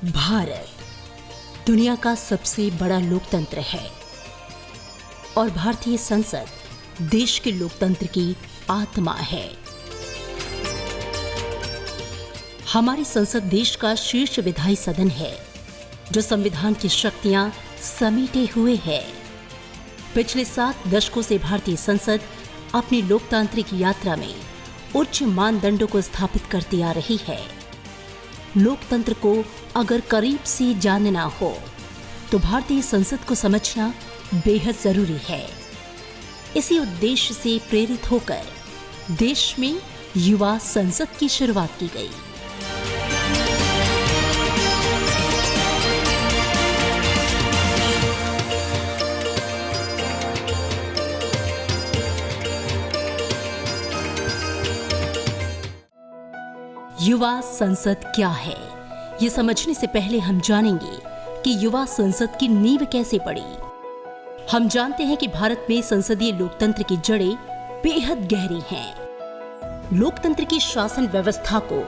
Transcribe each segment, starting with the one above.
भारत दुनिया का सबसे बड़ा लोकतंत्र है और भारतीय संसद देश के लोकतंत्र की आत्मा है। हमारी संसद देश का शीर्ष विधायी सदन है जो संविधान की शक्तियां समेटे हुए है। पिछले 7 दशकों से भारतीय संसद अपनी लोकतांत्रिक यात्रा में उच्च मानदंडों को स्थापित करती आ रही है। लोकतंत्र को अगर करीब से जानना हो तो भारतीय संसद को समझना बेहद जरूरी है। इसी उद्देश्य से प्रेरित होकर देश में युवा संसद की शुरुआत की गई। युवा संसद क्या है, ये समझने से पहले हम जानेंगे कि युवा संसद की नींव कैसे पड़ी। हम जानते हैं कि भारत में संसदीय लोकतंत्र की जड़ें बेहद गहरी हैं। लोकतंत्र की शासन व्यवस्था को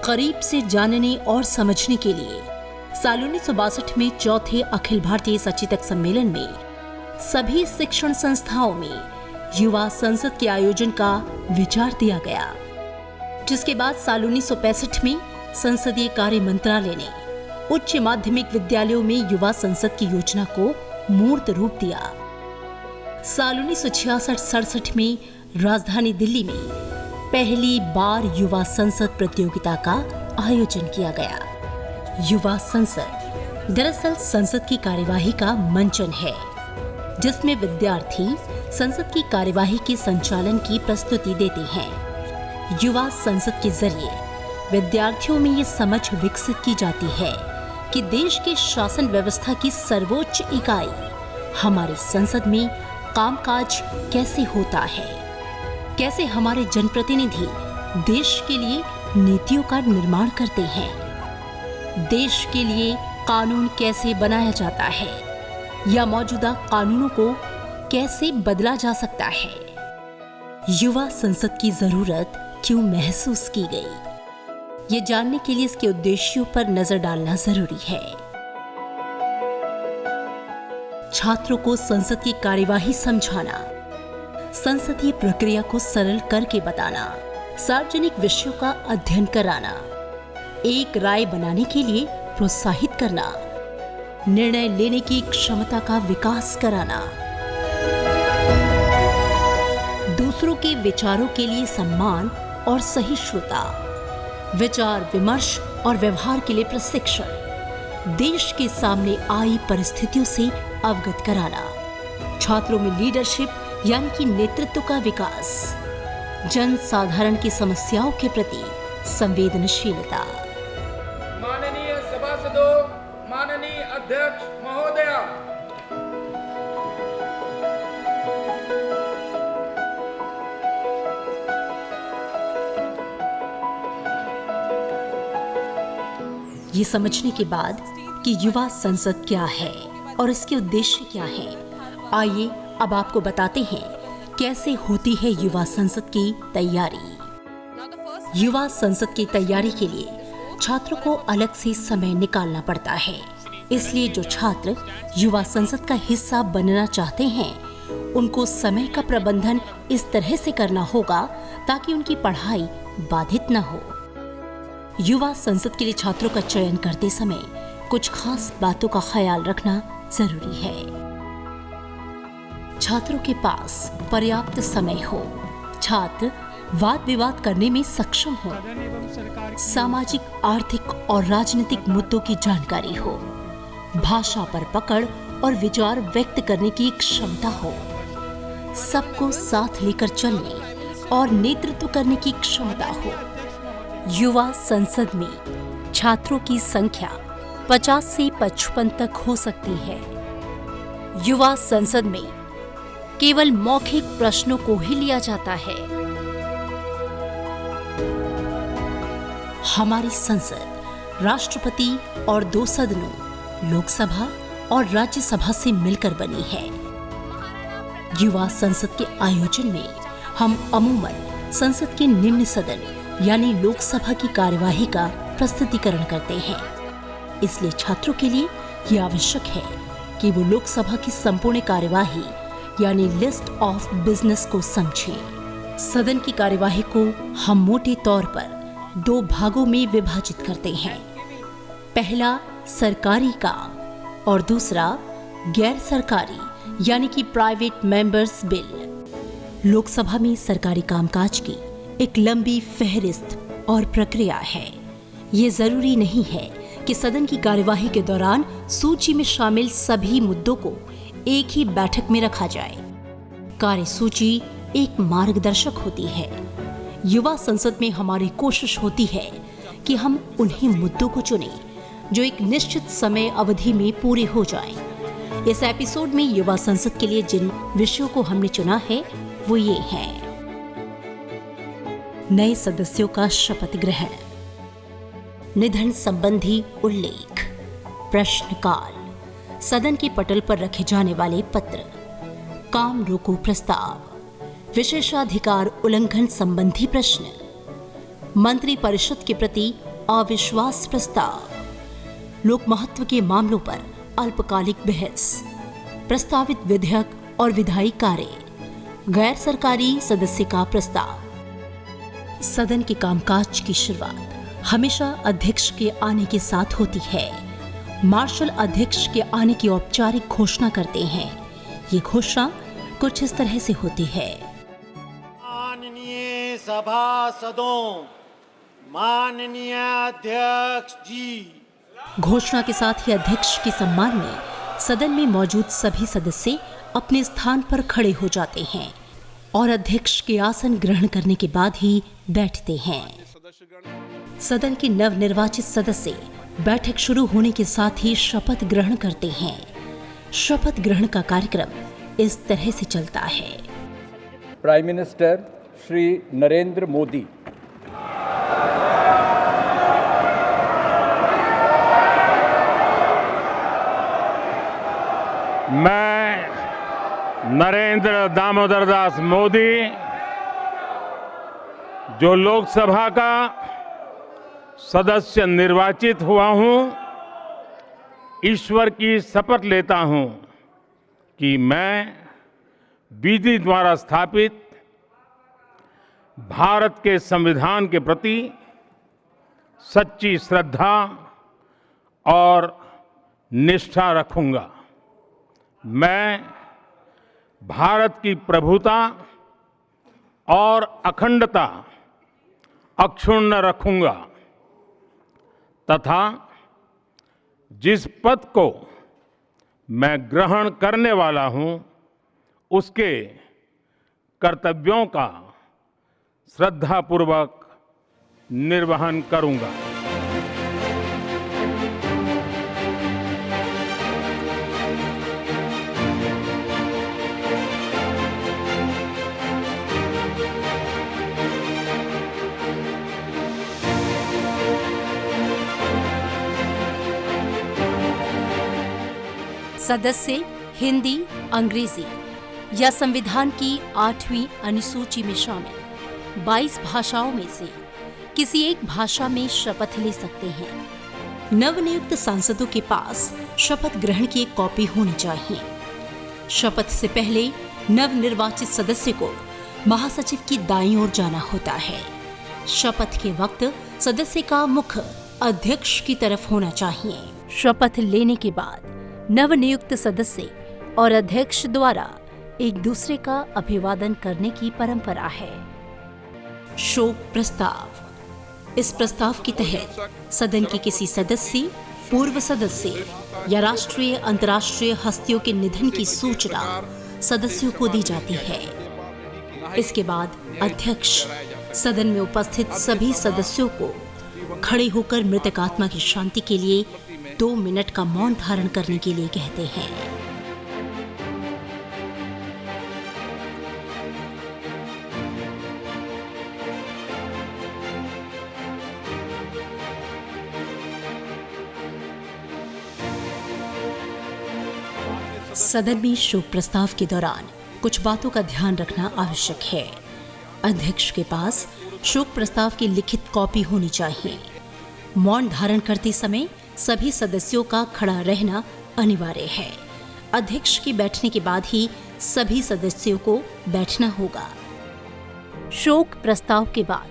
करीब से जानने और समझने के लिए साल 1962 में चौथे अखिल भारतीय सचेतक सम्मेलन में सभी शिक्षण संस्थाओं में युवा संसद के आयोजन का विचार दिया गया, जिसके बाद साल 1965 में संसदीय कार्य मंत्रालय ने उच्च माध्यमिक विद्यालयों में युवा संसद की योजना को मूर्त रूप दिया। साल 1966-67 में राजधानी दिल्ली में पहली बार युवा संसद प्रतियोगिता का आयोजन किया गया। युवा संसद दरअसल संसद की कार्यवाही का मंचन है, जिसमें विद्यार्थी संसद की कार्यवाही के संचालन की प्रस्तुति देते हैं। युवा संसद के जरिए विद्यार्थियों में ये समझ विकसित की जाती है कि देश के शासन व्यवस्था की सर्वोच्च इकाई हमारी संसद में कामकाज कैसे होता है, कैसे हमारे जनप्रतिनिधि देश के लिए नीतियों का निर्माण करते हैं, देश के लिए कानून कैसे बनाया जाता है या मौजूदा कानूनों को कैसे बदला जा सकता है। युवा संसद की जरूरत क्यों महसूस की गई, ये जानने के लिए इसके उद्देश्यों पर नजर डालना जरूरी है। छात्रों को संसद की कार्यवाही समझाना, संसदीय प्रक्रिया को सरल करके बताना, सार्वजनिक विषयों का अध्ययन कराना, एक राय बनाने के लिए प्रोत्साहित करना, निर्णय लेने की क्षमता का विकास कराना, दूसरों के विचारों के लिए सम्मान और सहिष्णुता, विचार विमर्श और व्यवहार के लिए प्रशिक्षण, देश के सामने आई परिस्थितियों से अवगत कराना, छात्रों में लीडरशिप यानी कि नेतृत्व का विकास, जन साधारण की समस्याओं के प्रति संवेदनशीलता। माननीय सभासदों, माननीय अध्यक्ष महोदया, ये समझने के बाद कि युवा संसद क्या है और इसके उद्देश्य क्या है, आइए अब आपको बताते हैं कैसे होती है युवा संसद की तैयारी। युवा संसद की तैयारी के लिए छात्रों को अलग से समय निकालना पड़ता है। इसलिए जो छात्र युवा संसद का हिस्सा बनना चाहते हैं, उनको समय का प्रबंधन इस तरह से करना होगा ताकि उनकी पढ़ाई बाधित न हो। युवा संसद के लिए छात्रों का चयन करते समय कुछ खास बातों का ख्याल रखना जरूरी है। छात्रों के पास पर्याप्त समय हो, छात्र वाद विवाद करने में सक्षम हो, सामाजिक आर्थिक और राजनीतिक मुद्दों की जानकारी हो, भाषा पर पकड़ और विचार व्यक्त करने की क्षमता हो, सबको साथ लेकर चलने और नेतृत्व करने की क्षमता हो। युवा संसद में छात्रों की संख्या 50 से 55 तक हो सकती है। युवा संसद में केवल मौखिक प्रश्नों को ही लिया जाता है। हमारी संसद राष्ट्रपति और 2 सदनों लोकसभा और राज्यसभा से मिलकर बनी है। युवा संसद के आयोजन में हम अमूमन संसद के निम्न सदन यानी लोकसभा की कार्यवाही का प्रस्तुतिकरण करते हैं। इसलिए छात्रों के लिए यह आवश्यक है कि वो लोकसभा की संपूर्ण कार्यवाही यानी लिस्ट ऑफ बिजनेस को समझें। सदन की कार्यवाही को हम मोटे तौर पर 2 भागों में विभाजित करते हैं। पहला सरकारी काम और दूसरा गैर सरकारी यानी कि प्राइवेट मेंबर्स बिल। लोकसभा में सरकारी कामकाज की एक लंबी फहरिस्त और प्रक्रिया है। ये जरूरी नहीं है कि सदन की कार्यवाही के दौरान सूची में शामिल सभी मुद्दों को एक ही बैठक में रखा जाए। कार्यसूची एक मार्गदर्शक होती है। युवा संसद में हमारी कोशिश होती है कि हम उन्हीं मुद्दों को चुनें जो एक निश्चित समय अवधि में पूरे हो जाएं। इस एपिसोड में युवा संसद के लिए जिन विषयों को हमने चुना है वो ये हैं: नए सदस्यों का शपथ ग्रहण, निधन संबंधी उल्लेख, प्रश्नकाल, सदन के पटल पर रखे जाने वाले पत्र, काम रोको प्रस्ताव, विशेषाधिकार उल्लंघन संबंधी प्रश्न, मंत्री परिषद के प्रति अविश्वास प्रस्ताव, लोक महत्व के मामलों पर अल्पकालिक बहस, प्रस्तावित विधेयक और विधायी कार्य, गैर सरकारी सदस्य का प्रस्ताव। सदन के कामकाज की शुरुआत हमेशा अध्यक्ष के आने के साथ होती है। मार्शल अध्यक्ष के आने की औपचारिक घोषणा करते हैं। ये घोषणा कुछ इस तरह से होती है: माननीय सभासदों, माननीय अध्यक्ष जी। घोषणा के साथ ही अध्यक्ष के सम्मान में सदन में मौजूद सभी सदस्य अपने स्थान पर खड़े हो जाते हैं और अध्यक्ष के आसन ग्रहण करने के बाद ही बैठते हैं। सदन के नवनिर्वाचित सदस्य बैठक शुरू होने के साथ ही शपथ ग्रहण करते हैं। शपथ ग्रहण का कार्यक्रम इस तरह से चलता है: प्राइम मिनिस्टर श्री नरेंद्र मोदी, मैं नरेंद्र दामोदर दास मोदी, जो लोकसभा का सदस्य निर्वाचित हुआ हूं, ईश्वर की शपथ लेता हूं कि मैं विधि द्वारा स्थापित भारत के संविधान के प्रति सच्ची श्रद्धा और निष्ठा रखूंगा। मैं भारत की प्रभुता और अखंडता अक्षुण्ण रखूंगा तथा जिस पद को मैं ग्रहण करने वाला हूं उसके कर्तव्यों का श्रद्धापूर्वक निर्वहन करूंगा। सदस्य हिंदी, अंग्रेजी या संविधान की 8वीं अनुसूची में शामिल 22 भाषाओं में से किसी एक भाषा में शपथ ले सकते हैं। नवनियुक्त सांसदों के पास शपथ ग्रहण की एक कॉपी होनी चाहिए। शपथ से पहले नवनिर्वाचित सदस्य को महासचिव की दाईं ओर जाना होता है। शपथ के वक्त सदस्य का मुख अध्यक्ष की तरफ होना चाहिए। शपथ लेने के बाद नवनियुक्त सदस्य और अध्यक्ष द्वारा एक दूसरे का अभिवादन करने की परंपरा है। शोक प्रस्ताव। इस प्रस्ताव के तहत सदन के किसी सदस्य, पूर्व सदस्य या राष्ट्रीय अंतर्राष्ट्रीय हस्तियों के निधन की सूचना सदस्यों को दी जाती है। इसके बाद अध्यक्ष सदन में उपस्थित सभी सदस्यों को खड़े होकर मृतक आत्मा की शांति के लिए 2 मिनट का मौन धारण करने के लिए कहते हैं। सदन में शोक प्रस्ताव के दौरान कुछ बातों का ध्यान रखना आवश्यक है। अध्यक्ष के पास शोक प्रस्ताव की लिखित कॉपी होनी चाहिए। मौन धारण करते समय सभी सदस्यों का खड़ा रहना अनिवार्य है। अध्यक्ष के बैठने के बाद ही सभी सदस्यों को बैठना होगा। शोक प्रस्ताव के बाद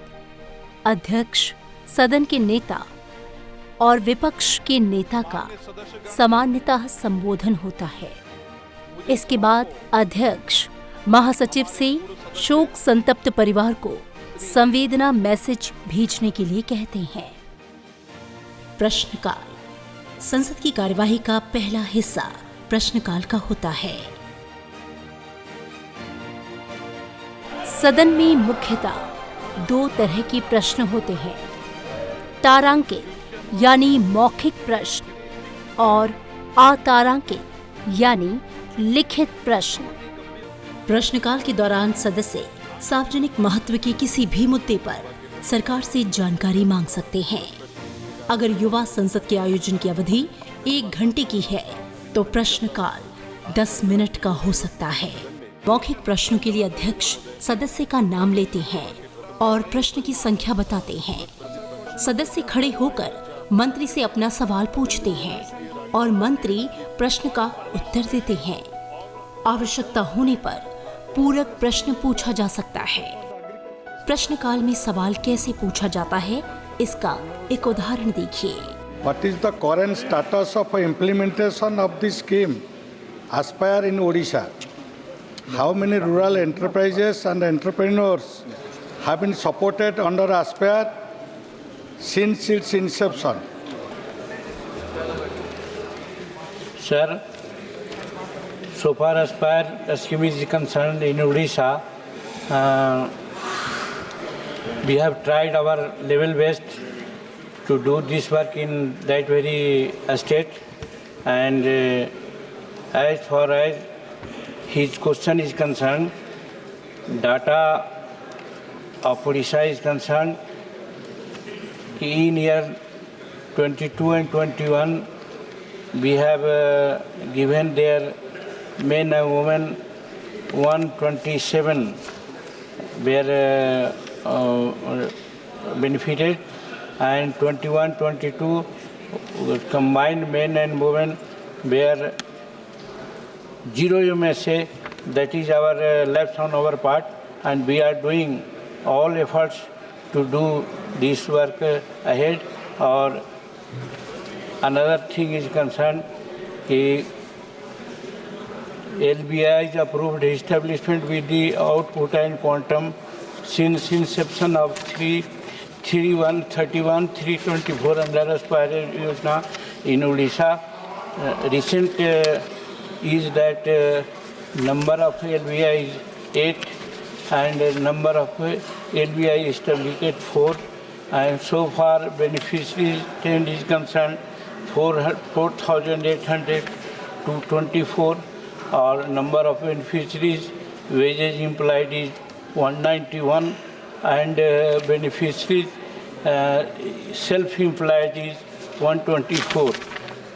अध्यक्ष, सदन के नेता और विपक्ष के नेता का सामान्यतः संबोधन होता है। इसके बाद अध्यक्ष महासचिव से शोक संतप्त परिवार को संवेदना मैसेज भेजने के लिए कहते हैं। प्रश्नकाल। संसद की कार्यवाही का पहला हिस्सा प्रश्नकाल का होता है। सदन में मुख्यतः 2 तरह के प्रश्न होते हैं, तारांकित यानी मौखिक प्रश्न और अतारांकित यानी लिखित प्रश्न। प्रश्नकाल के दौरान सदस्य सार्वजनिक महत्व के किसी भी मुद्दे पर सरकार से जानकारी मांग सकते हैं। अगर युवा संसद के आयोजन की अवधि 1 घंटे की है तो प्रश्नकाल 10 मिनट का हो सकता है। मौखिक प्रश्नों के लिए अध्यक्ष सदस्य का नाम लेते हैं और प्रश्न की संख्या बताते हैं। सदस्य खड़े होकर मंत्री से अपना सवाल पूछते हैं और मंत्री प्रश्न का उत्तर देते हैं। आवश्यकता होने पर पूरक प्रश्न पूछा जा सकता है। प्रश्नकाल में सवाल कैसे पूछा जाता है, इसका एक उदाहरण देखिए। What is the current status of implementation of the scheme Aspire in Odisha? How many rural enterprises and entrepreneurs have been supported under Aspire since its inception? Sir, so far Aspire scheme is concerned in Odisha, we have tried our level best to do this work in that very state, and as far as his question is concerned, data of Odisha is concerned, in year 22 and 21 we have given their men and women 127 were benefited, and 21-22 combined men and women were 0 UMSA. That is our lapse on our part, and we are doing all efforts to do this work ahead. Or another thing is concerned, LBI is approved establishment with the output and quantum since inception of 3/1/31/324 under Aspire Yojana in Odisha. Recent is that number of LBI is 8 and number of LBI established 4, and so far beneficiaries trend is concerned 4,800 to 24. Our number of beneficiaries wages employed is 191, and beneficiaries self-employed is 124.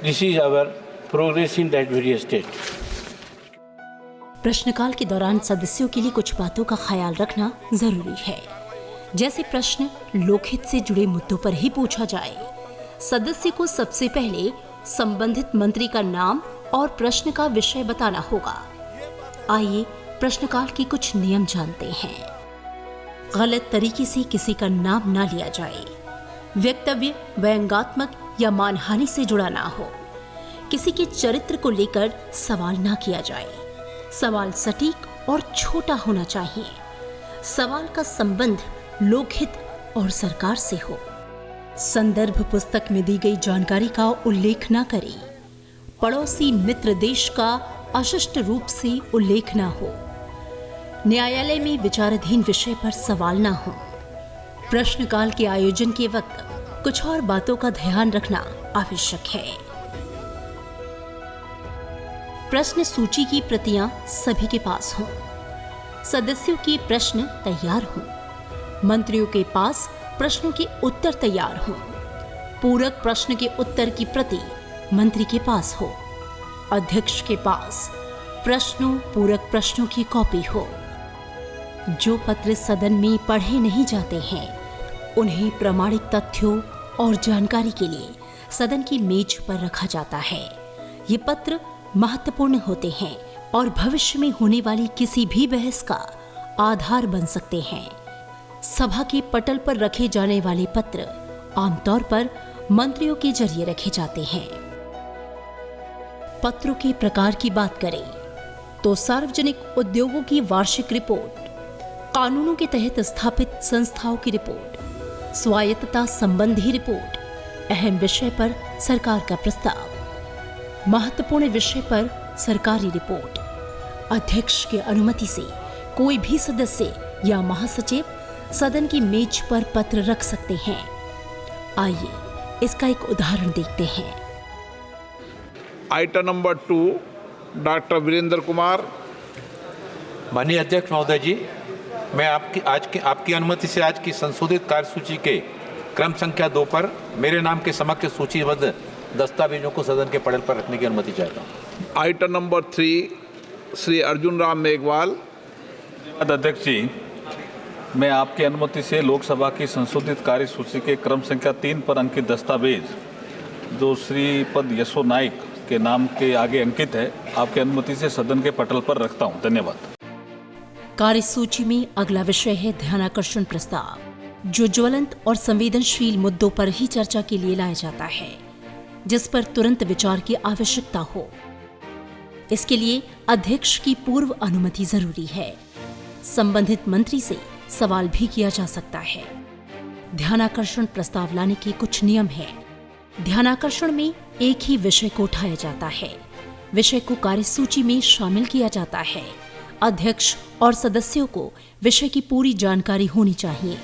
This is our progress in that various state. प्रश्नकाल के दौरान सदस्यों के लिए कुछ बातों का ख्याल रखना जरूरी है। जैसे प्रश्न लोकहित से जुड़े मुद्दों पर ही पूछा जाए। सदस्य को सबसे पहले संबंधित मंत्री का नाम और प्रश्न का विषय बताना होगा। आइए प्रश्नकाल के कुछ नियम जानते हैं। गलत तरीके से किसी का नाम ना लिया जाए। वक्तव्य व्यंग्यात्मक या मानहानि से जुड़ा ना हो। किसी के चरित्र को लेकर सवाल ना किया जाए। सवाल सटीक और छोटा होना चाहिए। सवाल का संबंध लोकहित और सरकार से हो। संदर्भ पुस्तक में दी गई जानकारी का उल्लेख ना करें। पड़ोसी मित्र देश का अशिष्ट रूप से उल्लेख ना हो। न्यायालय में विचाराधीन विषय पर सवाल ना हो। प्रश्नकाल के आयोजन के वक्त कुछ और बातों का ध्यान रखना आवश्यक है। प्रश्न सूची की प्रतियां सभी के पास हों। सदस्यों के प्रश्न तैयार हों। मंत्रियों के पास प्रश्नों के उत्तर तैयार हों। पूरक प्रश्न के उत्तर की प्रति मंत्री के पास हो। अध्यक्ष के पास प्रश्नों पूरक प्रश्नों की कॉपी हो। जो पत्र सदन में पढ़े नहीं जाते हैं उन्हें प्रामाणिक तथ्यों और जानकारी के लिए सदन की मेज पर रखा जाता है। ये पत्र महत्वपूर्ण होते हैं और भविष्य में होने वाली किसी भी बहस का आधार बन सकते हैं। सभा के पटल पर रखे जाने वाले पत्र आमतौर पर मंत्रियों के जरिए रखे जाते हैं। पत्रों के प्रकार की बात करें तो सार्वजनिक उद्योगों की वार्षिक रिपोर्ट, कानूनों के तहत स्थापित संस्थाओं की रिपोर्ट, स्वायत्तता संबंधी रिपोर्ट, अहम विषय पर सरकार का प्रस्ताव, महत्वपूर्ण विषय पर सरकारी रिपोर्ट, अध्यक्ष की अनुमति से कोई भी सदस्य या महासचिव सदन की मेज पर पत्र रख सकते हैं। आइए इसका एक उदाहरण देखते हैं। Item number 2, doctor Virendra Kumar. माननीय अध्यक्ष महोदय जी, मैं आपकी अनुमति से आज की संशोधित कार्यसूची के क्रम संख्या 2 पर मेरे नाम के समक्ष सूचीबद्ध दस्तावेजों को सदन के पटल पर रखने की अनुमति चाहता हूँ। Item number 3, Shri Arjun Ram Meghwal. अध्यक्ष जी, मैं आपकी अनुमति से लोकसभा की संशोधित कार्यसूची के क्रम संख्या 3 पर अंकित दस्तावेज जो श्रीपद यशो नाइक के नाम के आगे अंकित है, आपकी अनुमति से सदन के पटल पर रखता हूं। धन्यवाद। कार्यसूची में अगला विषय है ध्यानाकर्षण प्रस्ताव, जो ज्वलंत और संवेदनशील मुद्दों पर ही चर्चा के लिए लाया जाता है, जिस पर तुरंत विचार की आवश्यकता हो। इसके लिए अध्यक्ष की पूर्व अनुमति जरूरी है। संबंधित मंत्री से सवाल भी किया जा सकता है। ध्यानाकर्षण प्रस्ताव लाने के कुछ नियम हैं। ध्यानाकर्षण में एक ही विषय को उठाया जाता है। विषय को कार्यसूची में शामिल किया जाता है। अध्यक्ष और सदस्यों को विषय की पूरी जानकारी होनी चाहिए।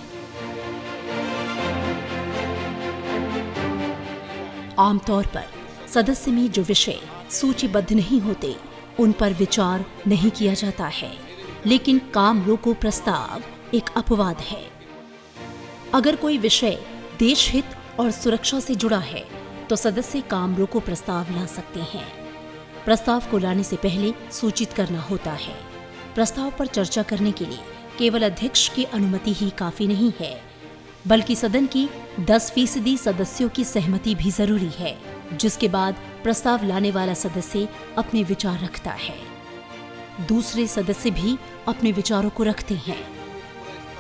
आमतौर पर सदस्य में जो विषय सूचीबद्ध नहीं होते, उन पर विचार नहीं किया जाता है, लेकिन काम रोको प्रस्ताव एक अपवाद है। अगर कोई विषय देश हित और सुरक्षा से जुड़ा है तो सदस्य काम रोको प्रस्ताव ला सकते हैं। प्रस्ताव को लाने से पहले सूचित करना होता है। प्रस्ताव पर चर्चा करने के लिए केवल अध्यक्ष की अनुमति ही काफी नहीं है, बल्कि सदन की 10% सदस्यों की सहमति भी जरूरी है, जिसके बाद प्रस्ताव लाने वाला सदस्य अपने विचार रखता है। दूसरे सदस्य भी अपने विचारों को रखते हैं।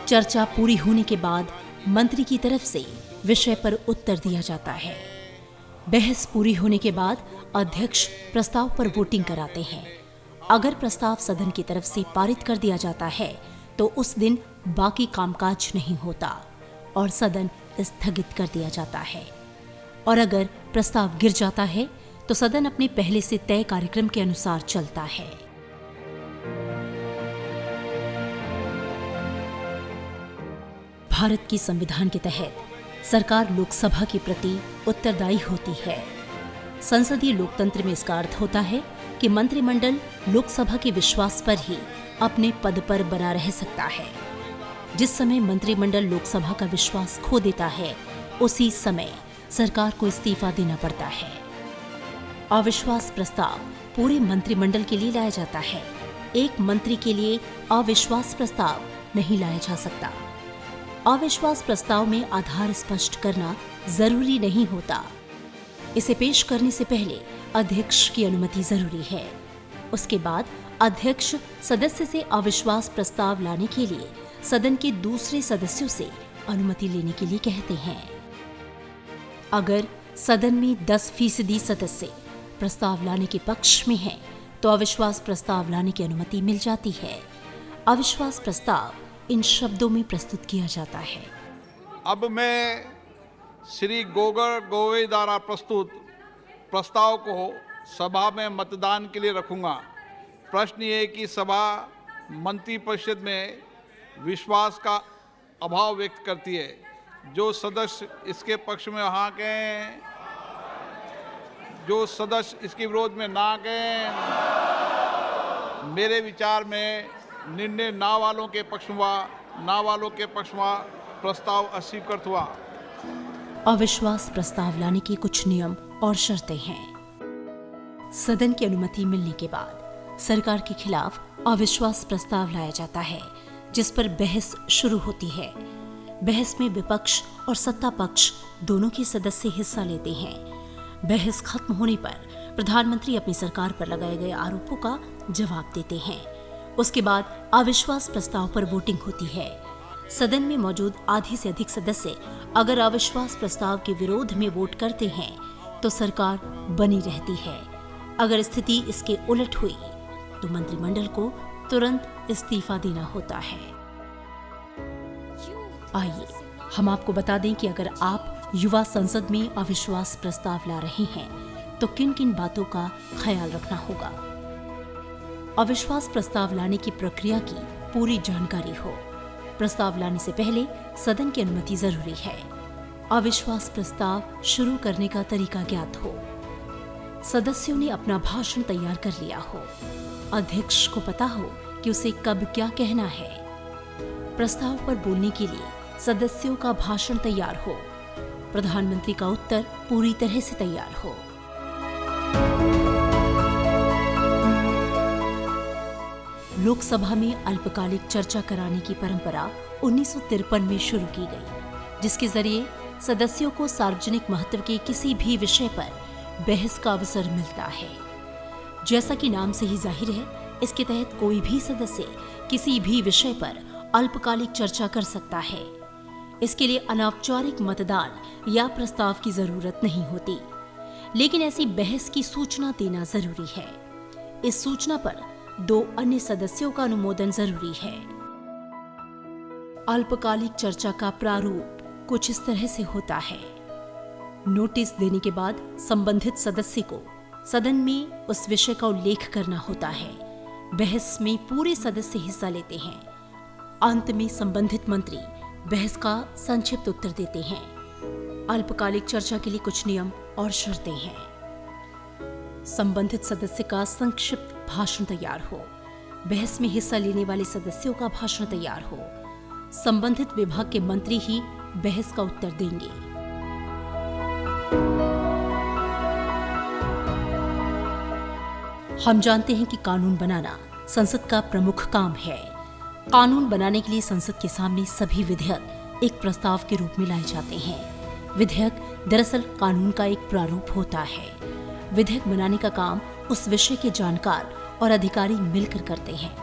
चर्चा पूरी होने के बाद मंत्री की तरफ से विषय पर उत्तर दिया जाता है। बहस पूरी होने के बाद अध्यक्ष प्रस्ताव पर वोटिंग कराते हैं। अगर प्रस्ताव सदन की तरफ से पारित कर दिया जाता है तो उस दिन बाकी कामकाज नहीं होता और सदन स्थगित कर दिया जाता है। और अगर प्रस्ताव गिर जाता है तो सदन अपने पहले से तय कार्यक्रम के अनुसार चलता है। भारत की संविधान के तहत सरकार लोकसभा के प्रति उत्तरदायी होती है। संसदीय लोकतंत्र में इसका अर्थ होता है कि मंत्रिमंडल लोकसभा के विश्वास पर ही अपने पद पर बना रह सकता है। जिस समय मंत्रिमंडल लोकसभा का विश्वास खो देता है, उसी समय सरकार को इस्तीफा देना पड़ता है। अविश्वास प्रस्ताव पूरे मंत्रिमंडल के लिए लाया जाता है। एक मंत्री के लिए अविश्वास प्रस्ताव नहीं लाया जा सकता। अविश्वास प्रस्ताव में आधार स्पष्ट करना जरूरी नहीं होता। इसे पेश करने से पहले अध्यक्ष की अनुमति जरूरी है। उसके बाद अध्यक्ष सदस्य से अविश्वास प्रस्ताव लाने के लिए सदन के दूसरे सदस्यों से अनुमति लेने के लिए कहते हैं। अगर सदन में 10% सदस्य प्रस्ताव लाने के पक्ष में हैं, तो अविश्वास प्रस्ताव लाने की अनुमति मिल जाती है। अविश्वास प्रस्ताव इन शब्दों में प्रस्तुत किया जाता है। अब मैं श्री गोगर गोवे द्वारा प्रस्तुत प्रस्ताव को सभा में मतदान के लिए रखूंगा। प्रश्न ये कि सभा मंत्रिपरिषद में विश्वास का अभाव व्यक्त करती है। जो सदस्य इसके पक्ष में हाँ कहें, जो सदस्य इसके विरोध में ना कहें। मेरे विचार में निर्णय ना वालों के पक्ष में ना वालों के पक्ष में प्रस्ताव अस्वीकृत हुआ। अविश्वास प्रस्ताव लाने के कुछ नियम और शर्तें हैं। सदन की अनुमति मिलने के बाद सरकार के खिलाफ अविश्वास प्रस्ताव लाया जाता है, जिस पर बहस शुरू होती है। बहस में विपक्ष और सत्ता पक्ष दोनों के सदस्य हिस्सा लेते हैं। बहस खत्म होने पर प्रधानमंत्री अपनी सरकार पर लगाए गए आरोपों का जवाब देते हैं। उसके बाद अविश्वास प्रस्ताव पर वोटिंग होती है। सदन में मौजूद आधे से अधिक सदस्य अगर अविश्वास प्रस्ताव के विरोध में वोट करते हैं तो सरकार बनी रहती है। अगर स्थिति इसके उलट हुई तो मंत्रिमंडल को तुरंत इस्तीफा देना होता है। आइए हम आपको बता दें कि अगर आप युवा संसद में अविश्वास प्रस्ताव ला रहे हैं तो किन किन बातों का ख्याल रखना होगा। अविश्वास प्रस्ताव लाने की प्रक्रिया की पूरी जानकारी हो। प्रस्ताव लाने से पहले सदन की अनुमति जरूरी है। अविश्वास प्रस्ताव शुरू करने का तरीका ज्ञात हो। सदस्यों ने अपना भाषण तैयार कर लिया हो। अध्यक्ष को पता हो कि उसे कब क्या कहना है। प्रस्ताव पर बोलने के लिए सदस्यों का भाषण तैयार हो। प्रधानमंत्री का उत्तर पूरी तरह से तैयार हो। लोकसभा में अल्पकालिक चर्चा कराने की परंपरा 1953 में शुरू की गई, जिसके जरिए सदस्यों को सार्वजनिक महत्व के किसी भी विषय पर बहस का अवसर मिलता है। जैसा कि नाम से ही जाहिर है, इसके तहत कोई भी सदस्य किसी भी विषय पर अल्पकालिक चर्चा कर सकता है। इसके लिए अनौपचारिक मतदान या प्रस्ताव की जरूरत नहीं होती, लेकिन ऐसी बहस की सूचना देना जरूरी है। इस सूचना पर 2 अन्य सदस्यों का अनुमोदन जरूरी है। अल्पकालिक चर्चा का प्रारूप कुछ इस तरह से होता है। नोटिस देने के बाद संबंधित सदस्य को सदन में उस विषय का उल्लेख करना होता है। बहस में पूरे सदस्य हिस्सा लेते हैं। अंत में संबंधित मंत्री बहस का संक्षिप्त उत्तर देते हैं। अल्पकालिक चर्चा के लिए कुछ नियम और शर्तें हैं। संबंधित सदस्य का संक्षिप्त भाषण तैयार हो। बहस में हिस्सा लेने वाले सदस्यों का भाषण तैयार हो। संबंधित विभाग के मंत्री ही बहस का उत्तर देंगे। हम जानते हैं कि कानून बनाना संसद का प्रमुख काम है। कानून बनाने के लिए संसद के सामने सभी विधेयक एक प्रस्ताव के रूप में लाए जाते हैं। विधेयक दरअसल कानून का एक प्रारूप होता है। विधेयक बनाने का काम उस विषय के जानकार और अधिकारी मिलकर करते हैं।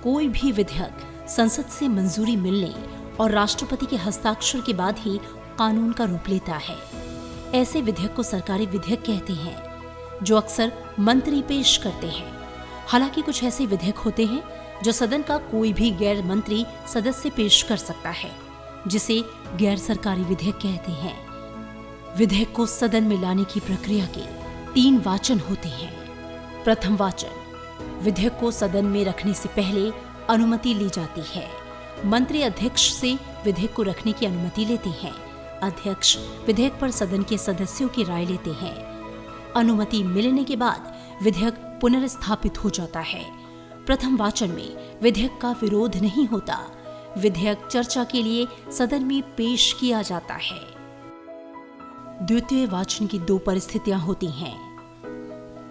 कोई भी विधेयक संसद से मंजूरी मिलने और राष्ट्रपति के हस्ताक्षर के बाद ही कानून का रूप लेता है। ऐसे विधेयक को सरकारी विधेयक कहते हैं, जो अक्सर मंत्री पेश करते हैं। हालांकि कुछ ऐसे विधेयक होते हैं जो सदन का कोई भी गैर मंत्री सदस्य पेश कर सकता है, जिसे गैर सरकारी विधेयक कहते हैं। विधेयक को सदन में लाने की प्रक्रिया के 3 वाचन होते हैं। प्रथम वाचन, विधेयक को सदन में रखने से पहले अनुमति ली जाती है। मंत्री अध्यक्ष से विधेयक को रखने की अनुमति लेते हैं। अध्यक्ष विधेयक पर सदन के सदस्यों की राय लेते हैं। अनुमति मिलने के बाद विधेयक पुनर्स्थापित हो जाता है। प्रथम वाचन में विधेयक का विरोध नहीं होता। विधेयक चर्चा के लिए सदन में पेश किया जाता है। द्वितीय वाचन की 2 परिस्थितियां होती हैं।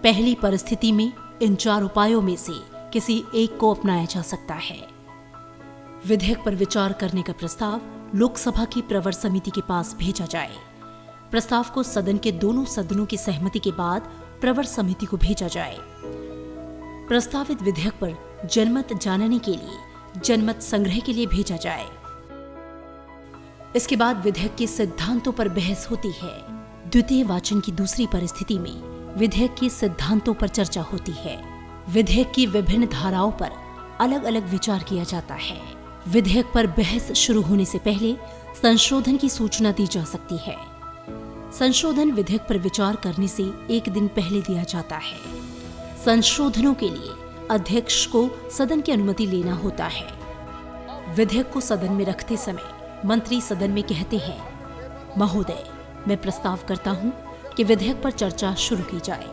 पहली परिस्थिति में इन 4 उपायों में से किसी एक को अपनाया जा सकता है। विधेयक पर विचार करने का प्रस्ताव लोकसभा की प्रवर समिति के पास भेजा जाए। प्रस्ताव को सदन के दोनों सदनों की सहमति के बाद प्रवर समिति को भेजा जाए। प्रस्तावित विधेयक पर जनमत जानने के लिए जनमत संग्रह के लिए भेजा जाए। इसके बाद विधेयक के सिद्धांतों पर बहस होती है। द्वितीय वाचन की दूसरी परिस्थिति में विधेयक के सिद्धांतों पर चर्चा होती है। विधेयक की विभिन्न धाराओं पर अलग अलग विचार किया जाता है। विधेयक पर बहस शुरू होने से पहले संशोधन की सूचना दी जा सकती है। संशोधन विधेयक पर विचार करने से 1 दिन पहले दिया जाता है। संशोधनों के लिए अध्यक्ष को सदन की अनुमति लेना होता है। विधेयक को सदन में रखते समय मंत्री सदन में कहते हैं, महोदय, मैं प्रस्ताव करता हूं कि विधेयक पर चर्चा शुरू की जाए,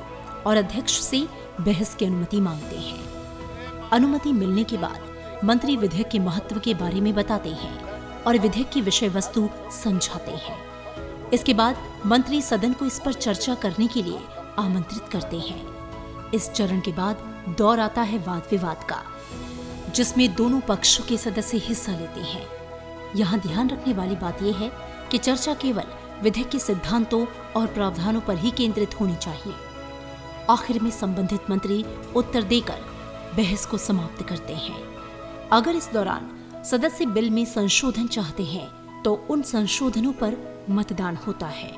और अध्यक्ष से बहस की अनुमति मांगते हैं। अनुमति मिलने के बाद मंत्री विधेयक के महत्व के बारे में बताते हैं और विधेयक की विषय वस्तु समझाते हैं। इसके बाद मंत्री सदन को इस पर चर्चा करने के लिए आमंत्रित करते हैं। इस चरण के बाद दौर आता है वाद विवाद का, जिसमें दोनों पक्षों के सदस्य हिस्सा लेते हैं। यहाँ ध्यान रखने वाली बात यह है कि चर्चा केवल विधेयक के सिद्धांतों और प्रावधानों पर ही केंद्रित होनी चाहिए। आखिर में संबंधित मंत्री उत्तर देकर बहस को समाप्त करते हैं। अगर इस दौरान सदस्य बिल में संशोधन चाहते हैं तो उन संशोधनों पर मतदान होता है।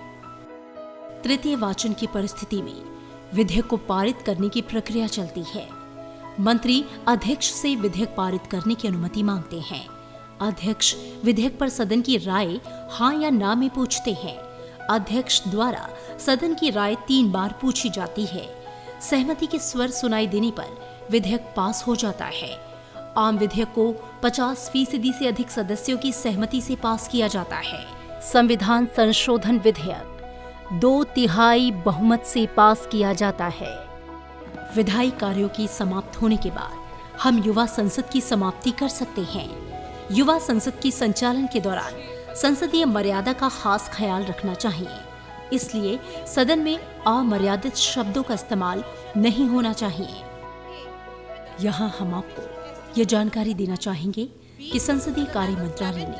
तृतीय वाचन की परिस्थिति में विधेयक को पारित करने की प्रक्रिया चलती है। मंत्री अध्यक्ष से विधेयक पारित करने की अनुमति मांगते हैं। अध्यक्ष विधेयक पर सदन की राय हाँ या ना में पूछते हैं। अध्यक्ष द्वारा सदन की राय 3 बार पूछी जाती है। सहमति के स्वर सुनाई देने पर विधेयक पास हो जाता है। आम विधेयक को 50% से अधिक सदस्यों की सहमति से पास किया जाता है। संविधान संशोधन विधेयक 2/3 बहुमत से पास किया जाता है। विधायी कार्यों की समाप्त होने के बाद हम युवा संसद की समाप्ति कर सकते हैं। युवा संसद की संचालन के दौरान संसदीय मर्यादा का खास ख्याल रखना चाहिए। इसलिए सदन में अमर्यादित शब्दों का इस्तेमाल नहीं होना चाहिए। यहाँ हम आपको ये जानकारी देना चाहेंगे कि संसदीय कार्य मंत्रालय ने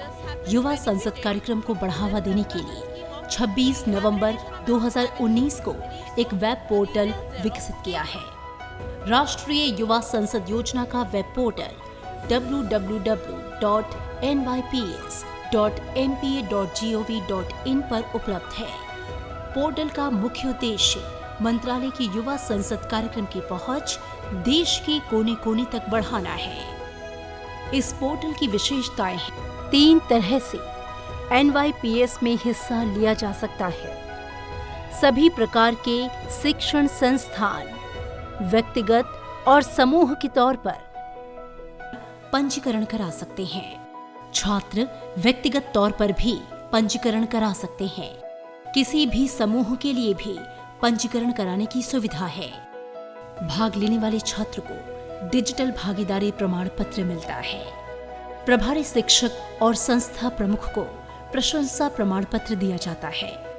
युवा संसद कार्यक्रम को बढ़ावा देने के लिए 26 नवंबर 2019 को एक वेब पोर्टल विकसित किया है। राष्ट्रीय युवा संसद योजना का वेब पोर्टल www.nyps.mpa.gov.in पर उपलब्ध है। पोर्टल का मुख्य उद्देश्य मंत्रालय की युवा संसद कार्यक्रम की पहुंच देश के कोने कोने तक बढ़ाना है। इस पोर्टल की विशेषताएं हैं। 3 तरह से NYPS में हिस्सा लिया जा सकता है। सभी प्रकार के शिक्षण संस्थान व्यक्तिगत और समूह के तौर पर पंजीकरण करा सकते हैं। छात्र व्यक्तिगत तौर पर भी पंजीकरण करा सकते हैं। किसी भी समूह के लिए भी पंजीकरण कराने की सुविधा है। भाग लेने वाले छात्र को डिजिटल भागीदारी प्रमाण पत्र मिलता है। प्रभारी शिक्षक और संस्था प्रमुख को प्रशंसा प्रमाण पत्र दिया जाता है।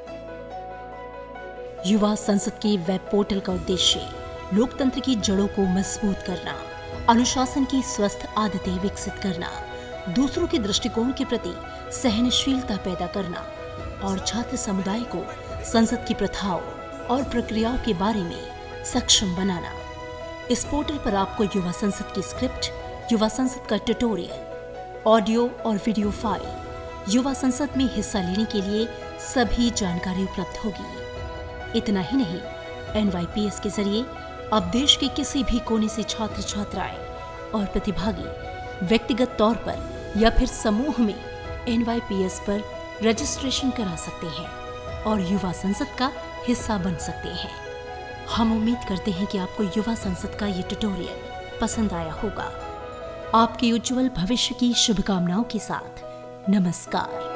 युवा संसद के वेब पोर्टल का उद्देश्य लोकतंत्र की जड़ों को मजबूत करना, अनुशासन की स्वस्थ आदतें विकसित करना, दूसरों के दृष्टिकोण के प्रति सहनशीलता पैदा करना और छात्र समुदाय को संसद की प्रथाओं और प्रक्रियाओं के बारे में सक्षम बनाना। इस पोर्टल पर आपको युवा संसद की स्क्रिप्ट, युवा संसद का ट्यूटोरियल, ऑडियो और वीडियो फाइल, युवा संसद में हिस्सा लेने के लिए सभी जानकारी उपलब्ध होगी। इतना ही नहीं, NYPS के जरिए अब देश के किसी भी कोने से छात्र छात्राएं और प्रतिभागी व्यक्तिगत तौर पर या फिर समूह में NYPS पर रजिस्ट्रेशन करा सकते हैं और युवा संसद का हिस्सा बन सकते हैं। हम उम्मीद करते हैं कि आपको युवा संसद का ये ट्यूटोरियल पसंद आया होगा। आपके उज्जवल भविष्य की शुभकामनाओं के साथ नमस्कार।